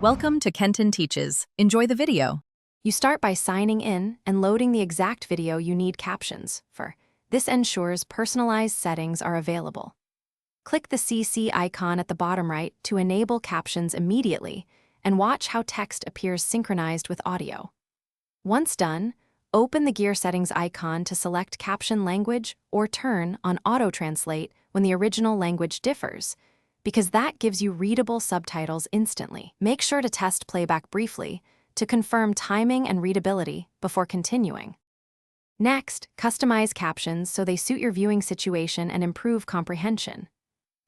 Welcome to Kenton Teaches. Enjoy the video. You start by signing in and loading the exact video you need captions for. This ensures personalized settings are available. Click the CC icon at the bottom right to enable captions immediately and watch how text appears synchronized with audio. Once done, open the gear settings icon to select caption language or turn on auto-translate when the original language differs, because that gives you readable subtitles instantly. Make sure to test playback briefly to confirm timing and readability before continuing. Next, customize captions so they suit your viewing situation and improve comprehension.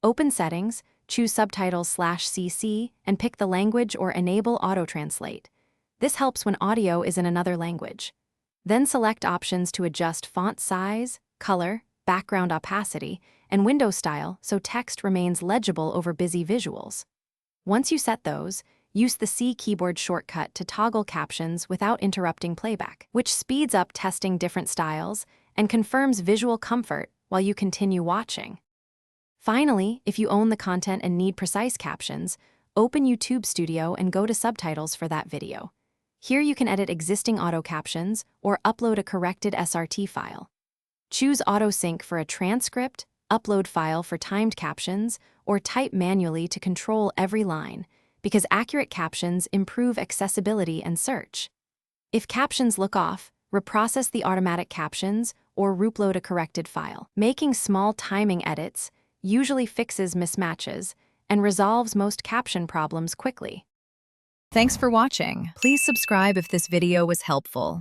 Open Settings, choose Subtitles/CC, and pick the language or Enable Auto-Translate. This helps when audio is in another language. Then select options to adjust font size, color, background opacity, and window style so text remains legible over busy visuals. Once you set those, use the C keyboard shortcut to toggle captions without interrupting playback, which speeds up testing different styles and confirms visual comfort while you continue watching. Finally, if you own the content and need precise captions, open YouTube Studio and go to Subtitles for that video. Here you can edit existing auto captions or upload a corrected SRT file. Choose Auto Sync for a transcript, upload file for timed captions, or type manually to control every line, because accurate captions improve accessibility and search. If captions look off, reprocess the automatic captions or upload a corrected file. Making small timing edits usually fixes mismatches and resolves most caption problems quickly. Thanks for watching. Please subscribe if this video was helpful.